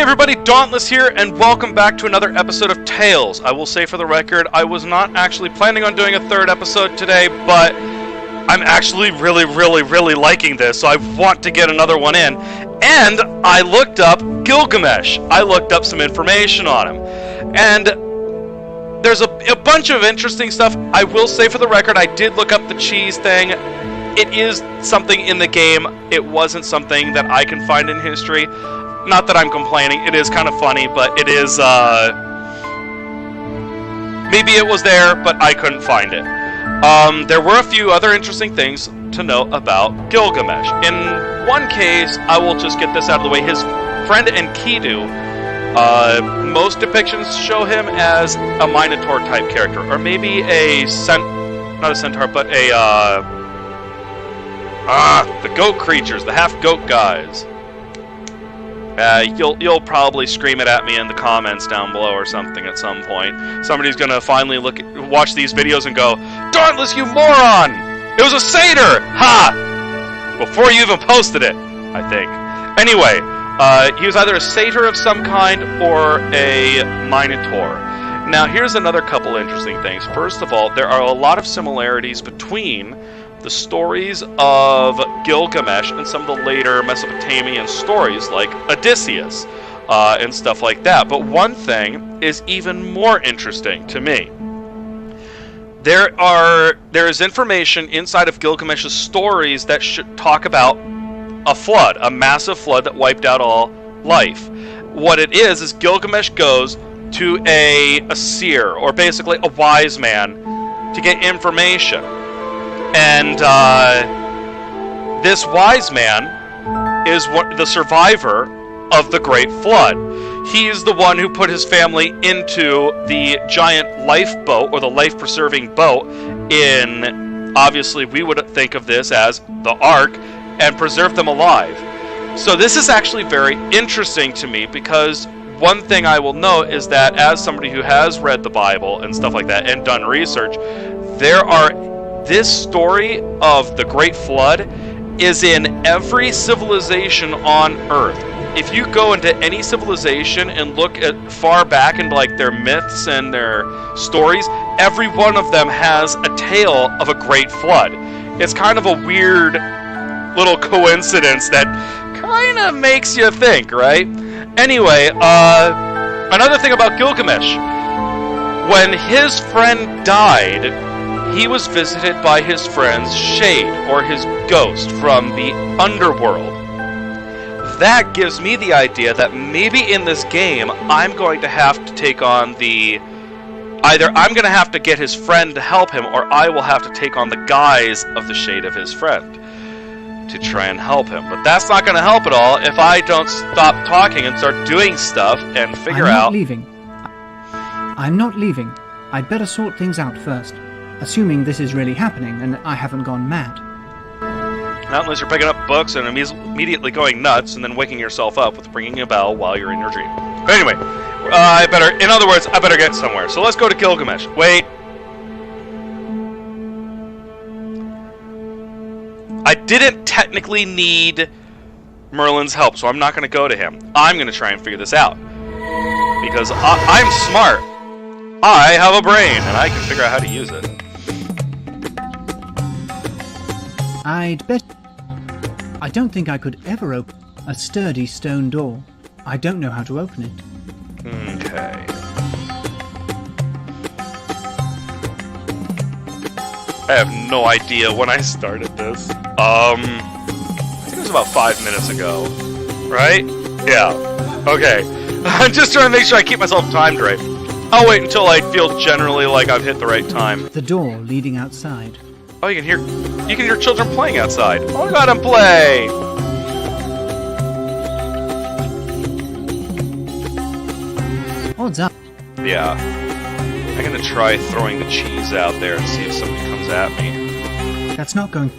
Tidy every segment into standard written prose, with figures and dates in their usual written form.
everybody, Dauntless here, and welcome back to another episode of Tales. I will say for the record, I was not actually planning on doing a third episode today, but I'm actually really liking this, so I want to get another one in. And I looked up Gilgamesh. I looked up some information on him. And there's a bunch of interesting stuff. I will say for the record, I did look up the cheese thing. It is something in the game. It wasn't something that I can find in history. Not that I'm complaining, it is kind of funny, but it is, maybe it was there, but I couldn't find it. There were a few other interesting things to note about Gilgamesh. In one case, I will just get this out of the way, his friend Enkidu, most depictions show him as a Minotaur-type character, or maybe not a centaur, but the goat creatures, the half-goat guys. You'll probably scream it at me in the comments down below or something at some point. Somebody's gonna finally watch these videos and go, "Dauntless, you moron! It was a satyr! Ha!" Before you even posted it, I think. Anyway, he was either a satyr of some kind or a minotaur. Now, here's another couple interesting things. First of all, there are a lot of similarities between the stories of Gilgamesh and some of the later Mesopotamian stories like Odysseus and stuff like that. But one thing is even more interesting to me. There is information inside of Gilgamesh's stories that should talk about a flood, a massive flood that wiped out all life. What it is Gilgamesh goes to a seer, or basically a wise man, to get information. And this wise man is the survivor of the Great Flood. He's the one who put his family into the giant lifeboat, or the life-preserving boat, in, obviously we would think of this as the Ark, and preserved them alive. So this is actually very interesting to me, because one thing I will note is that as somebody who has read the Bible and stuff like that, and done research, this story of the Great Flood is in every civilization on Earth. If you go into any civilization and look at far back into like their myths and their stories, every one of them has a tale of a Great Flood. It's kind of a weird little coincidence that kind of makes you think, right? Anyway, another thing about Gilgamesh. When his friend died, he was visited by his friend's shade, or his ghost, from the underworld. That gives me the idea that maybe in this game, I'm going to have to take on either I'm going to have to get his friend to help him, or I will have to take on the guise of the shade of his friend to try and help him. But that's not going to help at all if I don't stop talking and start doing stuff and figure out... I'm not leaving. I'd better sort things out first. Assuming this is really happening and I haven't gone mad. Not unless you're picking up books and immediately going nuts and then waking yourself up with ringing a bell while you're in your dream. But anyway, I better get somewhere. So let's go to Gilgamesh. Wait. I didn't technically need Merlin's help, so I'm not going to go to him. I'm going to try and figure this out. Because I'm smart. I have a brain, and I can figure out how to use it. I'd bet... I don't think I could ever open a sturdy stone door. I don't know how to open it. Okay. I have no idea when I started this. I think it was about 5 minutes ago. Right? Yeah. Okay. I'm just trying to make sure I keep myself timed right. I'll wait until I feel generally like I've hit the right time. The door leading outside. Oh, you can hear children playing outside. Oh, go out and play! Odds up. Yeah. I'm gonna try throwing the cheese out there and see if somebody comes at me. That's not going...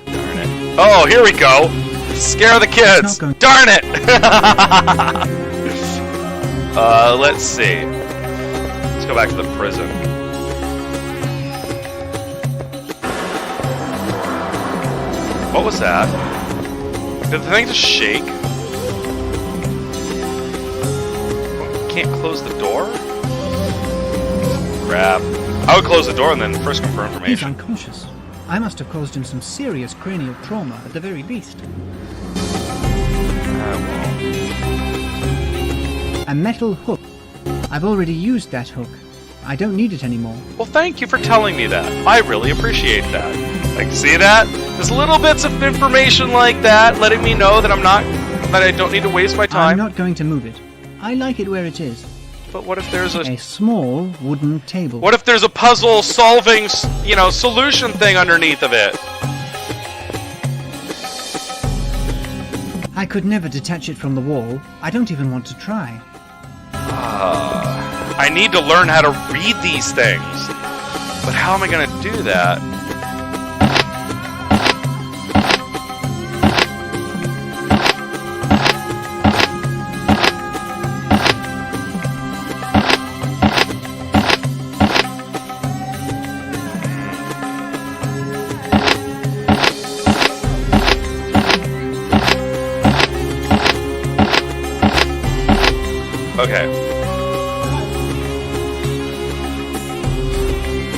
Darn it. Oh, here we go! Scare the kids! Darn it! Let's see. Let's go back to the prison. What was that? Did the thing just shake? can't close the door? Crap. I would close the door and then frisk him for He's information. unconscious. I must have caused him some serious cranial trauma at the very least. A metal hook. I've already used that hook. I don't need it anymore. Well, thank you for telling me that. I really appreciate that. Like, see that? There's little bits of information like that, letting me know that I don't need to waste my time. I'm not going to move it. I like it where it is. But what if there's A small wooden table. What if there's a puzzle-solving, solution thing underneath of it? I could never detach it from the wall. I don't even want to try. I need to learn how to read these things. But how am I going to do that?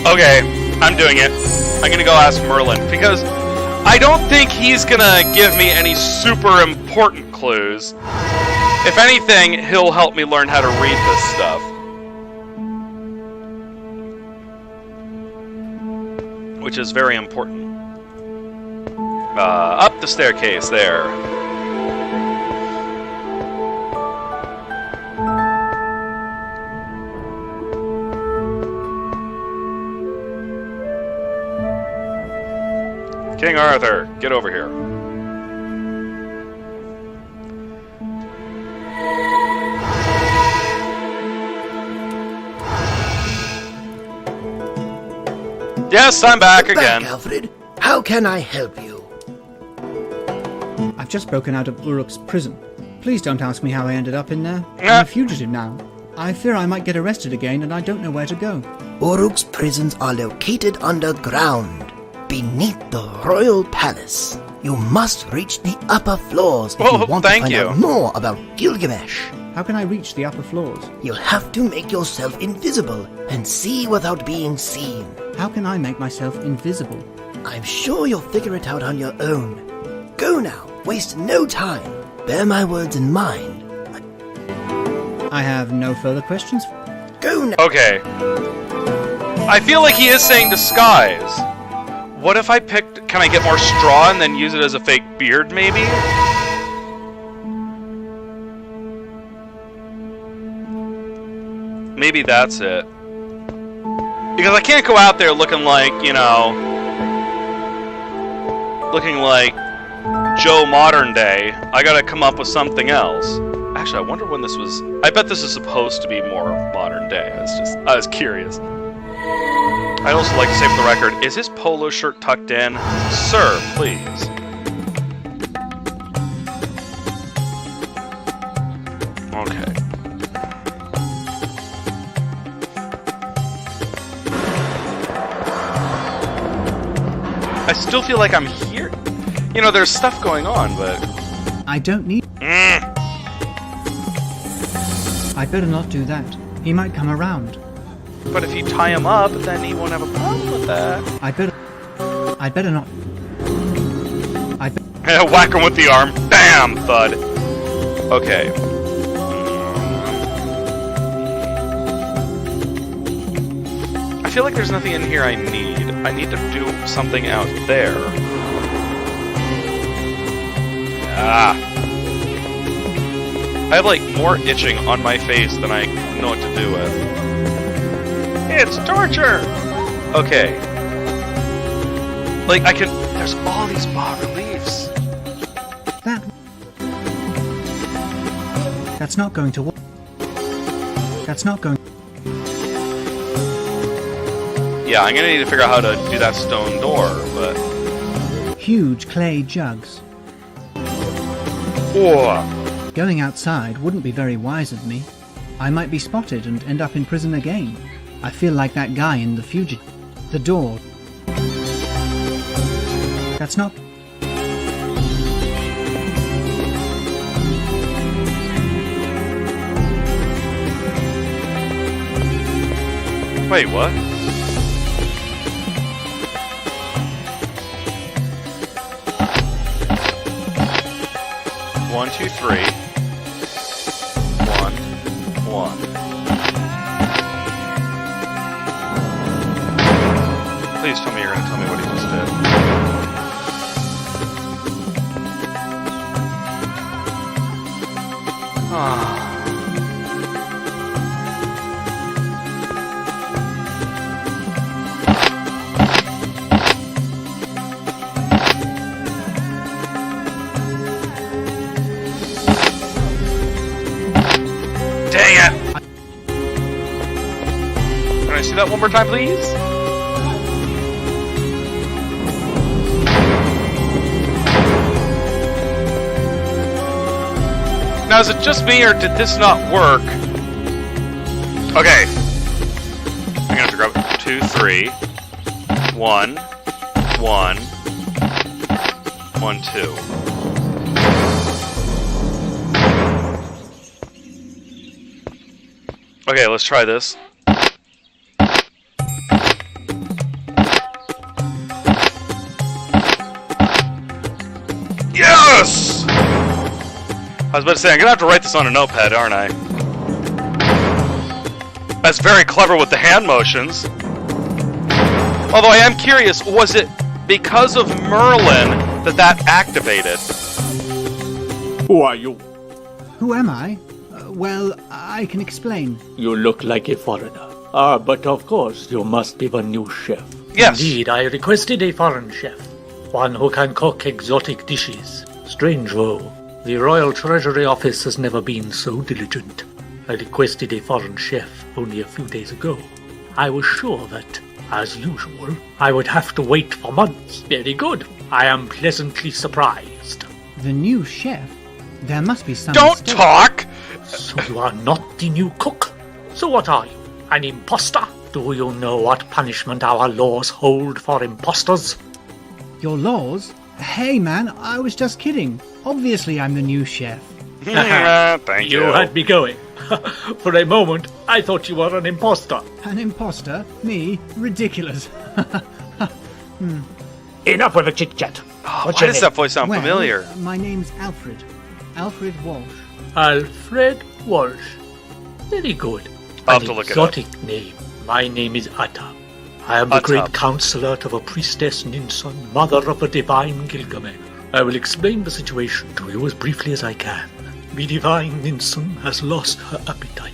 Okay, I'm doing it. I'm gonna go ask Merlin, because I don't think he's gonna give me any super important clues. If anything, he'll help me learn how to read this stuff. Which is very important. Up the staircase there. King Arthur, get over here. Yes, I'm back again. Alfred. How can I help you? I've just broken out of Uruk's prison. Please don't ask me how I ended up in there. I'm a fugitive now. I fear I might get arrested again, and I don't know where to go. Uruk's prisons are located underground, beneath the royal palace. You must reach the upper floors if you want to find out more about Gilgamesh. How can I reach the upper floors? You'll have to make yourself invisible and see without being seen. How can I make myself invisible? I'm sure you'll figure it out on your own. Go now, waste no time. Bear my words in mind. I have no further questions. Go now. Okay. I feel like he is saying disguise. What if I picked... Can I get more straw and then use it as a fake beard, maybe? Maybe that's it. Because I can't go out there looking like, looking like Joe modern day. I gotta come up with something else. Actually, I wonder when this was... I bet this is supposed to be more modern day. I was curious. I'd also like to say for the record, is his polo shirt tucked in? Sir, please. Okay. I still feel like I'm here. There's stuff going on, but... I don't need... I'd better not do that. He might come around. But if you tie him up, then he won't have a problem with that. I'd better not. Whack him with the arm. Bam! Thud. Okay. I feel like there's nothing in here I need. I need to do something out there. Ah. I have, more itching on my face than I know what to do with. It's torture! Okay. There's all these bas-reliefs. That's not going to work. That's not going... Yeah, I'm gonna need to figure out how to do that stone door, but... Huge clay jugs. Whoa. Going outside wouldn't be very wise of me. I might be spotted and end up in prison again. I feel like that guy in The Fugitive. The door. That's not... Wait, what? One, two, three. 1, 1. Please tell me you're going to tell me what he just did. Ah. Dang it! Can I see that one more time, please? Now, is it just me, or did this not work? Okay. I'm gonna have to grab 2, 3. 1, 1. 1, 2. Okay, let's try this. Yes! I was about to say, I'm gonna have to write this on a notepad, aren't I? That's very clever with the hand motions. Although I am curious, was it because of Merlin that activated? Who are you? Who am I? Well, I can explain. You look like a foreigner. But of course, you must be the new chef. Yes. Indeed, I requested a foreign chef. One who can cook exotic dishes. Strange though, the Royal Treasury Office has never been so diligent. I requested a foreign chef only a few days ago. I was sure that, as usual, I would have to wait for months. Very good. I am pleasantly surprised. The new chef? There must be some Don't mistake. talk! So you are not the new cook? So what are you? An imposter? Do you know what punishment our laws hold for imposters? Your laws? Hey man, I was just kidding. Obviously I'm the new chef. Thank you. You had me going. For a moment, I thought you were an imposter. An imposter? Me? Ridiculous. Enough with the chit-chat. Why does that voice sound Well, familiar? my name's Alfred. Alfred Walsh. Alfred Walsh. Very good. I'll have An to look it up. exotic name. My name is Atta. I am the Atta. great counselor to the priestess Ninsun, mother of the divine Gilgamesh. I will explain the situation to you as briefly as I can. The divine Ninsun has lost her appetite.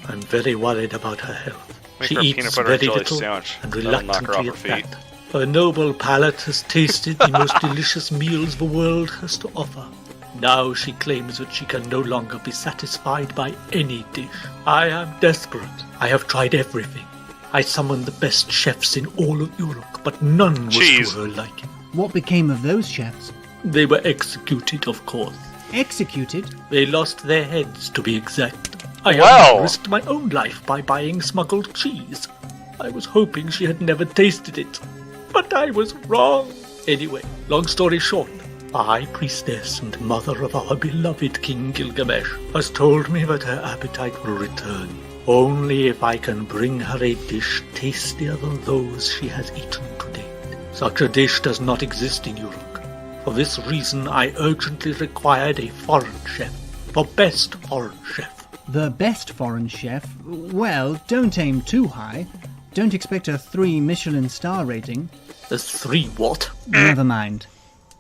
I'm very worried about her health. Make She her a eats peanut butter very and jelly little sandwich. and That'll knock her off reluctantly her at feet. that. Her noble palate has tasted the most delicious meals the world has to offer. Now she claims that she can no longer be satisfied by any dish. I am desperate. I have tried everything. I summoned the best chefs in all of Europe, but none was Jeez. to her liking. What became of those chefs? They were executed, of course. Executed? They lost their heads, to be exact. I Well. have risked my own life by buying smuggled cheese. I was hoping she had never tasted it, but I was wrong. Anyway, long story short, the high priestess and mother of our beloved King Gilgamesh has told me that her appetite will return only if I can bring her a dish tastier than those she has eaten to date. Such a dish does not exist in Europe. For this reason, I urgently required a foreign chef, the best foreign chef. The best foreign chef? Well, don't aim too high. Don't expect a 3 Michelin star rating. The 3 what? Never mind.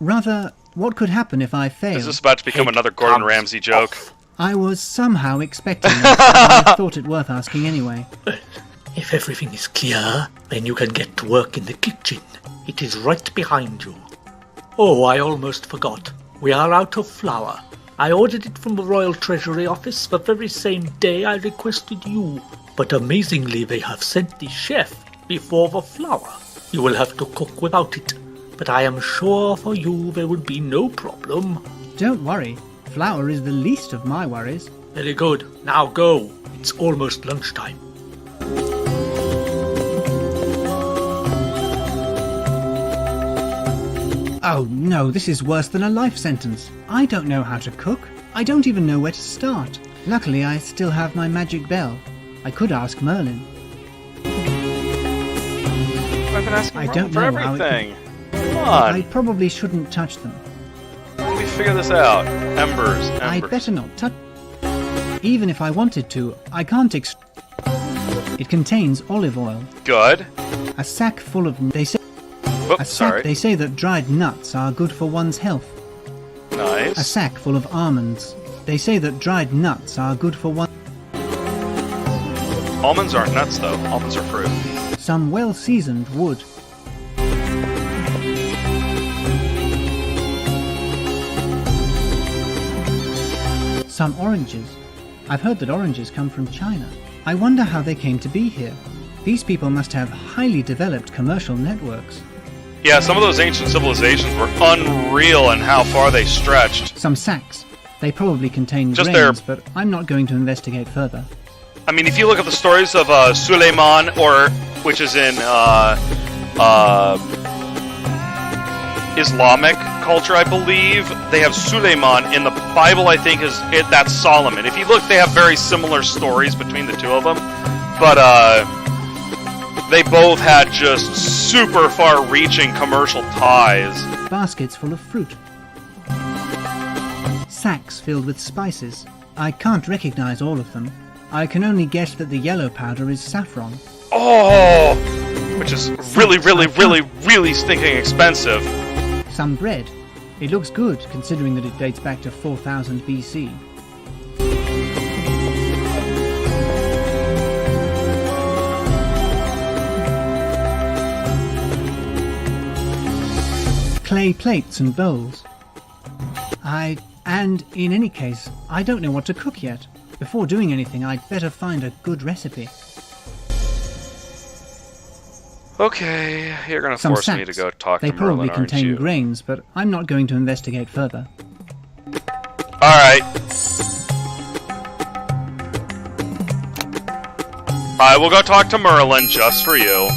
Rather, what could happen if I failed? Is this about to become Head another Gordon comes Ramsay joke? off. I was somehow expecting that, but I thought it worth asking anyway. Well, if everything is clear, then you can get to work in the kitchen. It is right behind you. Oh, I almost forgot. We are out of flour. I ordered it from the Royal Treasury Office the very same day I requested you. But amazingly, they have sent the chef before the flour. You will have to cook without it. But I am sure for you there will be no problem. Don't worry. Flour is the least of my worries. Very good. Now go. It's almost lunchtime. Oh no, this is worse than a life sentence. I don't know how to cook. I don't even know where to start. Luckily, I still have my magic bell. I could ask Merlin. I've been asking I Merlin don't for know how it everything. Come on. I probably shouldn't touch them. Let me figure this out. Embers. I'd better not touch. Even if I wanted to, I can't It contains olive oil. Good. A sack full of... They say... Oops, sorry. They say that dried nuts are good for one's health. Nice. A sack full of almonds. They say that dried nuts are good for one... Almonds aren't nuts, though. Almonds are fruit. Some well-seasoned wood. Some oranges. I've heard that oranges come from China. I wonder how they came to be here. These people must have highly developed commercial networks. Yeah, some of those ancient civilizations were unreal in how far they stretched. Some sacks. They probably contain Just grains, but I'm not going to investigate further. I mean, if you look at the stories of Suleiman, which is in Islamic culture, I believe, they have Suleiman. In the Bible, I think that's Solomon. If you look, they have very similar stories between the two of them, but they both had just super far-reaching commercial ties. Baskets full of fruit. Sacks filled with spices. I can't recognize all of them. I can only guess that the yellow powder is saffron. Oh! Which is really, really, really, really stinking expensive. Some bread. It looks good, considering that it dates back to 4000 BC. Clay plates and bowls. And in any case, I don't know what to cook yet. Before doing anything, I'd better find a good recipe. Okay, you're gonna Some force sacks. me to go talk They to Merlin, probably aren't contain you? grains, but I'm not going to investigate further. Alright. I will go talk to Merlin just for you.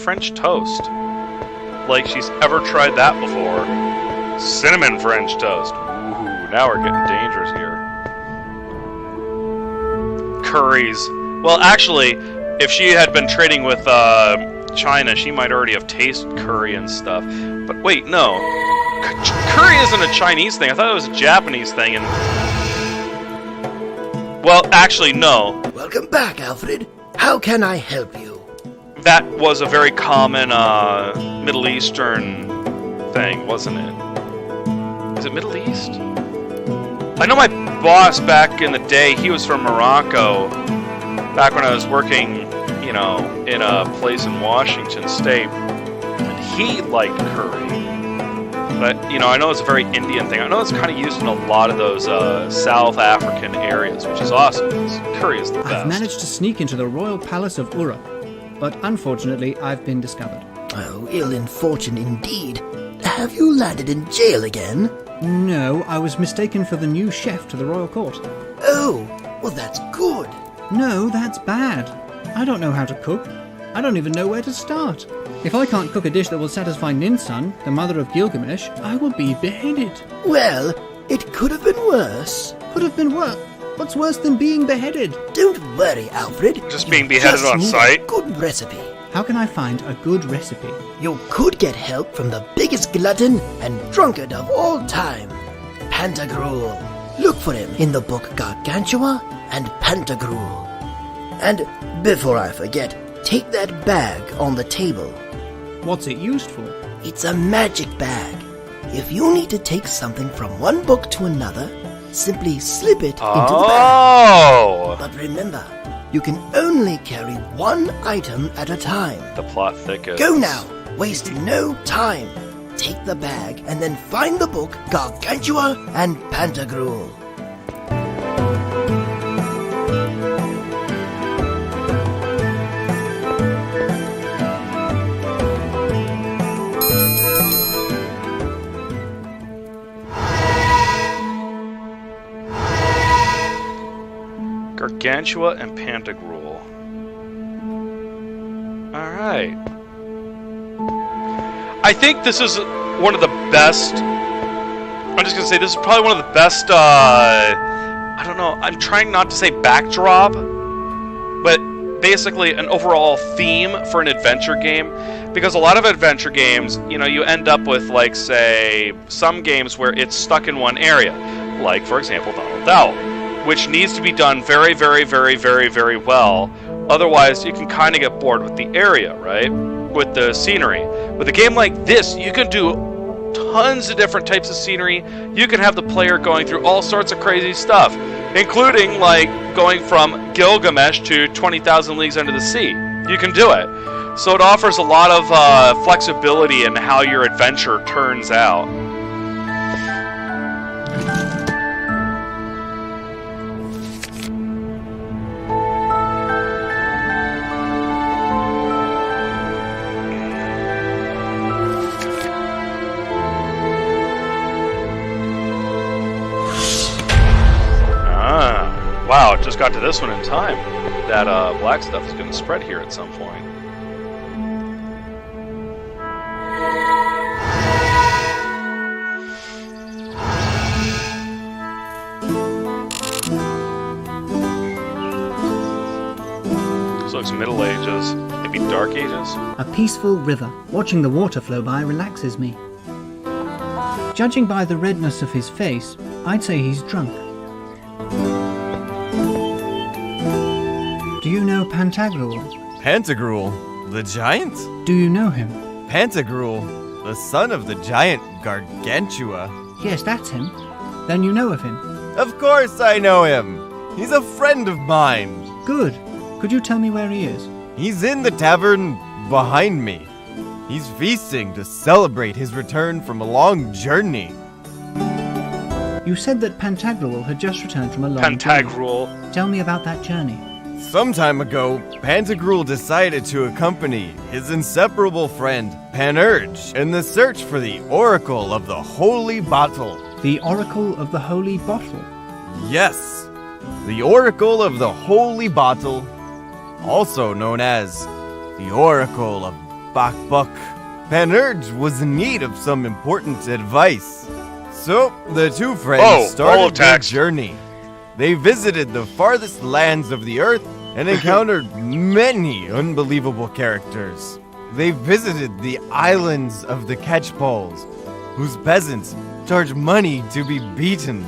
French toast. Like she's ever tried that before. Cinnamon French toast. Ooh, now we're getting dangerous here. Curries. Well, actually, if she had been trading with China, she might already have tasted curry and stuff. But wait, no. Curry isn't a Chinese thing. I thought it was a Japanese thing. And well, actually, no. Welcome back, Alfred. How can I help you? That was a very common Middle Eastern thing, wasn't it? Is it Middle East? I know my boss back in the day, he was from Morocco. Back when I was working, you know, in a place in Washington State. And he liked curry. But, you know, I know it's a very Indian thing. I know it's kind of used in a lot of those South African areas, which is awesome. Curry is the best. I've managed to sneak into the royal palace of Ura, but unfortunately I've been discovered. Oh, ill in fortune indeed. Have you landed in jail again? No, I was mistaken for the new chef to the royal court. Oh, well that's good. No, that's bad. I don't know how to cook. I don't even know where to start. If I can't cook a dish that will satisfy Ninsun, the mother of Gilgamesh, I will be beheaded. Well, it could have been worse. Could have been worse. What's worse than being beheaded? Don't worry, Alfred. Just You being beheaded just on need sight? A good recipe. How can I find a good recipe? You could get help from the biggest glutton and drunkard of all time, Pantagruel. Look for him in the book Gargantua and Pantagruel. And before I forget, take that bag on the table. What's it used for? It's a magic bag. If you need to take something from one book to another, simply slip it into the bag. Oh! But remember, you can only carry one item at a time. The plot thickens. Go now! Waste no time! Take the bag and then find the book Gargantua and Pantagruel. Gargantua and Pantagruel. Alright. I think this is one of the best. I'm just gonna say this is probably one of the best. I don't know. I'm trying not to say backdrop, but basically an overall theme for an adventure game. Because a lot of adventure games, you know, you end up with, like, say, some games where it's stuck in one area. Like, for example, Donald Dowell, which needs to be done very, very, very, very, very well. Otherwise, you can kind of get bored with the area, right? With the scenery. With a game like this, you can do tons of different types of scenery. You can have the player going through all sorts of crazy stuff, including, like, going from Gilgamesh to 20,000 Leagues Under the Sea. You can do it. So it offers a lot of flexibility in how your adventure turns out. Wow, just got to this one in time. That black stuff is going to spread here at some point. This looks Middle Ages, maybe Dark Ages. A peaceful river. Watching the water flow by relaxes me. Judging by the redness of his face, I'd say he's drunk. Do you know Pantagruel? Pantagruel, the giant? Do you know him? Pantagruel, the son of the giant Gargantua. Yes, that's him. Then you know of him. Of course I know him. He's a friend of mine. Good. Could you tell me where he is? He's in the tavern behind me. He's feasting to celebrate his return from a long journey. You said that Pantagruel had just returned from a long Pantagruel. journey. Tell me about that journey. Some time ago, Pantagruel decided to accompany his inseparable friend, Panurge, in the search for the Oracle of the Holy Bottle. The Oracle of the Holy Bottle. Yes, the Oracle of the Holy Bottle, also known as the Oracle of Bakbuk. Panurge was in need of some important advice. So, the two friends started their journey. They visited the farthest lands of the earth and encountered many unbelievable characters. They visited the islands of the Catchpoles, whose peasants charge money to be beaten.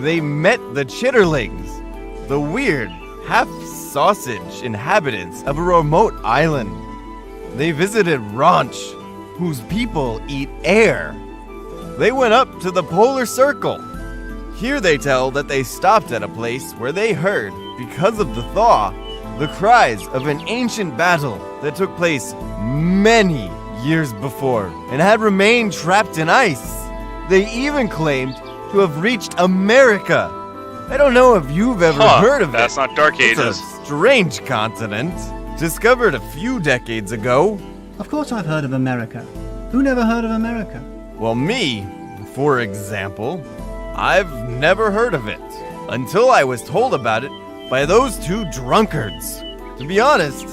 They met the Chitterlings, the weird, half-sausage inhabitants of a remote island. They visited Ranch, whose people eat air. They went up to the Polar Circle. Here they tell that they stopped at a place where they heard, because of the thaw, the cries of an ancient battle that took place many years before and had remained trapped in ice. They even claimed to have reached America. I don't know if you've ever heard of it. That's not Dark Ages. It's a strange continent, discovered a few decades ago. Of course I've heard of America. Who never heard of America? Well, me, for example, I've never heard of it until I was told about it by those two drunkards. To be honest,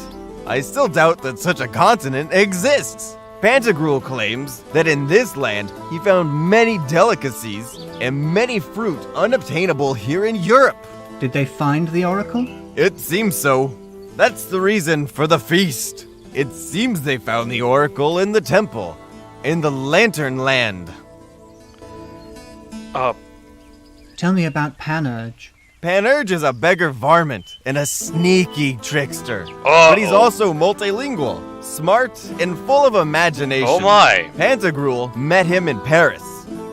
I still doubt that such a continent exists. Pantagruel claims that in this land he found many delicacies and many fruit unobtainable here in Europe. Did they find the Oracle? It seems so. That's the reason for the feast. It seems they found the Oracle in the temple, in the Lantern Land. Tell me about Panurge. Panurge is a beggar varmint and a sneaky trickster. But he's also multilingual, smart, and full of imagination. Oh my! Pantagruel met him in Paris,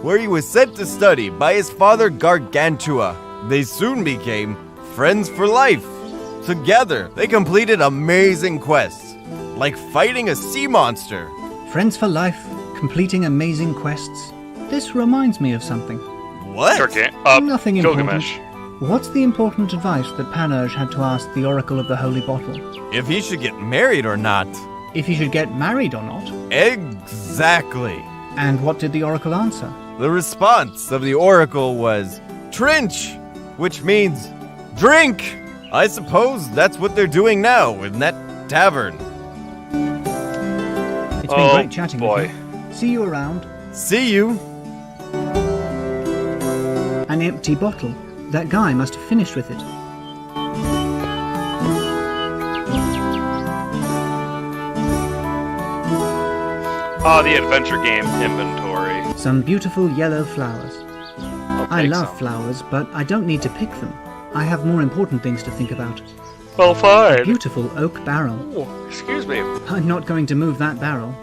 where he was sent to study by his father Gargantua. They soon became friends for life. Together, they completed amazing quests, like fighting a sea monster. Friends for life, completing amazing quests. This reminds me of something. What? Nothing Gilgamesh. important. What's the important advice that Panurge had to ask the Oracle of the Holy Bottle? If he should get married or not. If he should get married or not? Exactly. And what did the Oracle answer? The response of the Oracle was Trinch, which means drink. I suppose that's what they're doing now in that tavern. It's been great chatting with you. See you around. See you. An empty bottle. That guy must have finished with it. Oh, the adventure game inventory. Some beautiful yellow flowers. I love some. flowers, but I don't need to pick them. I have more important things to think about. Well, fine. Beautiful oak barrel. Oh, excuse me. I'm not going to move that barrel.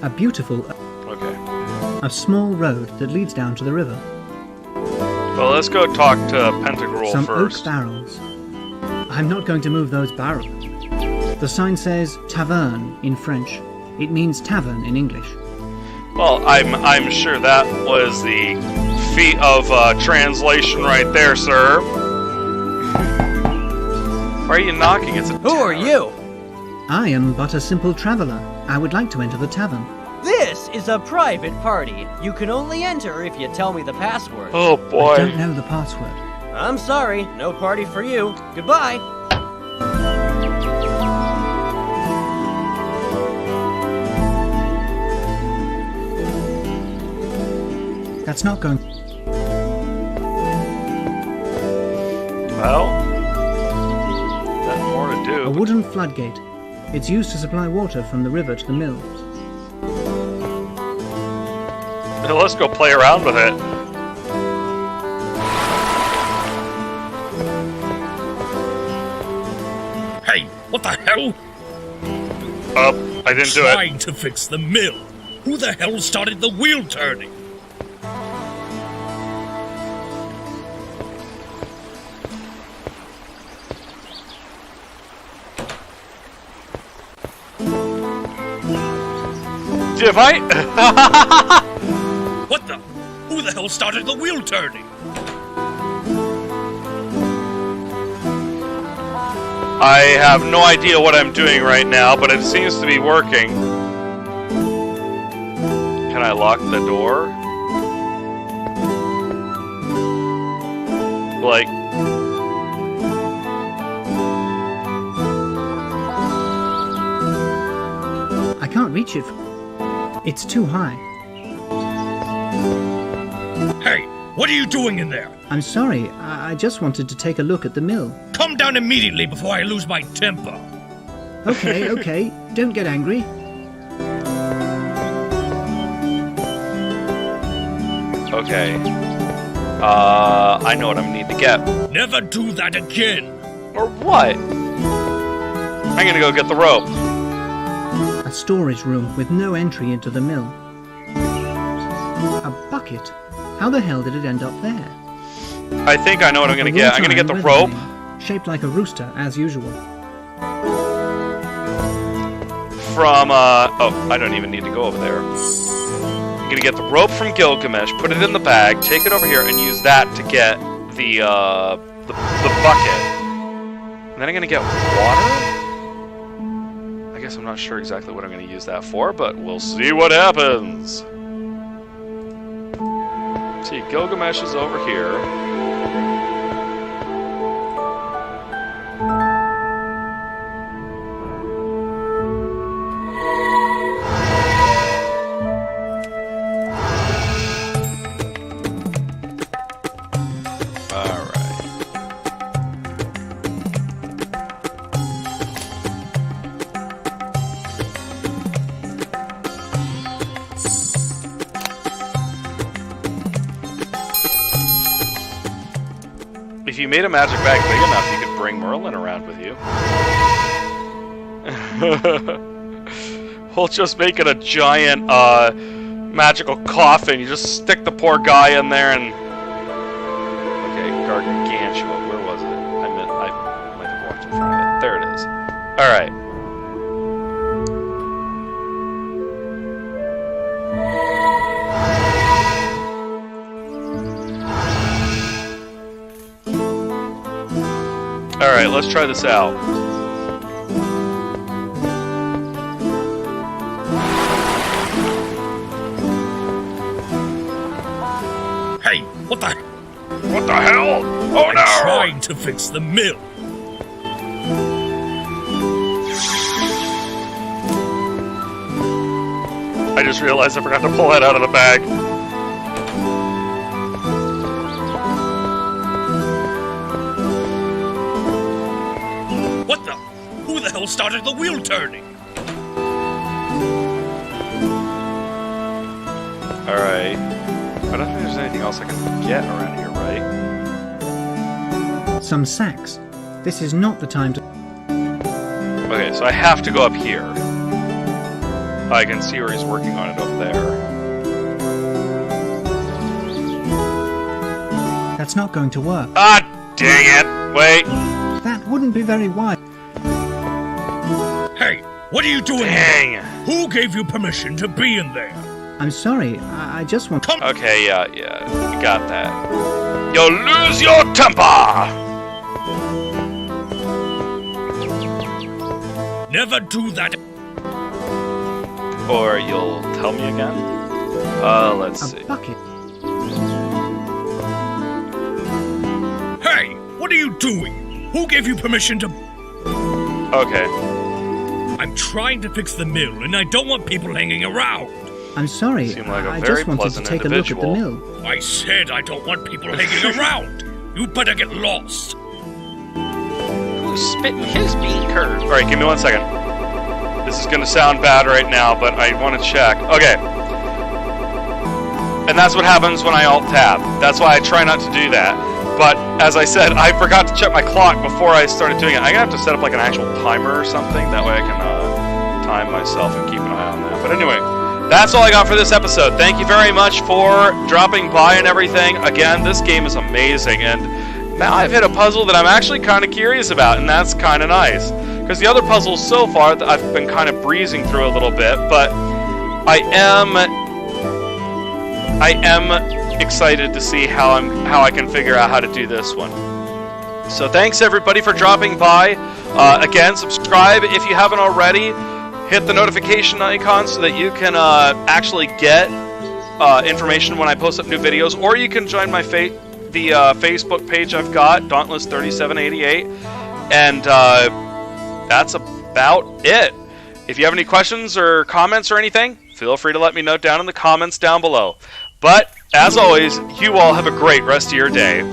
A beautiful... Okay. A small road that leads down to the river. Well, let's go talk to Pentagrel Some first. oak barrels. I'm not going to move those barrels. The sign says tavern in French. It means tavern in English. Well, I'm sure that was the feat of translation right there, sir. Why are you knocking? It's a Who are you? I am but a simple traveller. I would like to enter the tavern. This is a private party. You can only enter if you tell me the password. Oh I boy. don't know the password. I'm sorry, no party for you. Goodbye. That's not going... Well, nothing more to A do. wooden floodgate. It's used to supply water from the river to the mill. But let's go play around with it. Hey, what the hell? I didn't do it. Trying to fix the mill. Who the hell started the wheel turning? If I... What the? Who the hell started the wheel turning? I have no idea what I'm doing right now, but it seems to be working. Can I lock the door? Like... I can't reach it. It's too high. Hey, what are you doing in there? I'm sorry. I just wanted to take a look at the mill. Come down immediately before I lose my temper. Okay, okay. Don't get angry. Okay. I know what I need to get. Never do that again. Or what? I'm gonna go get the rope. A storage room with no entry into the mill. A bucket. How the hell did it end up there? I think I know what I'm gonna get. I'm gonna get the rope. Shaped like a rooster, as usual. From, oh, I don't even need to go over there. I'm gonna get the rope from Gilgamesh, put it in the bag, take it over here, and use that to get the bucket. And then I'm gonna get water? I guess I'm not sure exactly what I'm gonna use that for, but we'll see what happens. See, Gilgamesh is over here. If you made a magic bag big enough, you could bring Merlin around with you. We'll just make it a giant, magical coffin. You just stick the poor guy in there and... Okay, Gargantua, where was it? I might have walked in front of it. There it is. Alright. Alright, let's try this out. Hey, what the hell? Oh no! Trying to fix the mill. I I just realized I forgot to pull that out of the bag. What the? Who the hell started the wheel turning? Alright. I don't think there's anything else I can get around here, right? Some sacks. This is not the time to... Okay, so I have to go up here. I can see where he's working on it over there. That's not going to work. Ah, dang it! Wait. That wouldn't be very wise. Hey, what are you doing Dang. here? Who gave you permission to be in there? I'm sorry, I just want... Come Okay, yeah, you got that. You'll lose your temper! Never do that. Or you'll tell me again? Let's see. A bucket. Hey, what are you doing? Who gave you permission to... Okay. I'm trying to fix the mill, and I don't want people hanging around. I'm sorry, Seem like a I very just wanted to pleasant take a look at the individual. mill. I said I don't want people hanging around. You better get lost. Who's spitting his bean curd? Alright, give me 1 second. This is gonna sound bad right now, but I want to check. Okay. And that's what happens when I Alt-Tab. That's why I try not to do that. But, as I said, I forgot to check my clock before I started doing it. I'm gonna have to set up like an actual timer or something. That way I can time myself and keep an eye on that. But anyway, that's all I got for this episode. Thank you very much for dropping by and everything. Again, this game is amazing, and now I've hit a puzzle that I'm actually kind of curious about, and that's kind of nice. Because the other puzzles so far, I've been kind of breezing through a little bit, but I am excited to see how I can figure out how to do this one. So thanks everybody for dropping by. Again, subscribe if you haven't already. Hit the notification icon so that you can actually get information when I post up new videos, or you can join my Facebook page I've got, Dauntless3788, and that's about it. If you have any questions or comments or anything, feel free to let me know down in the comments down below. But, as always, you all have a great rest of your day.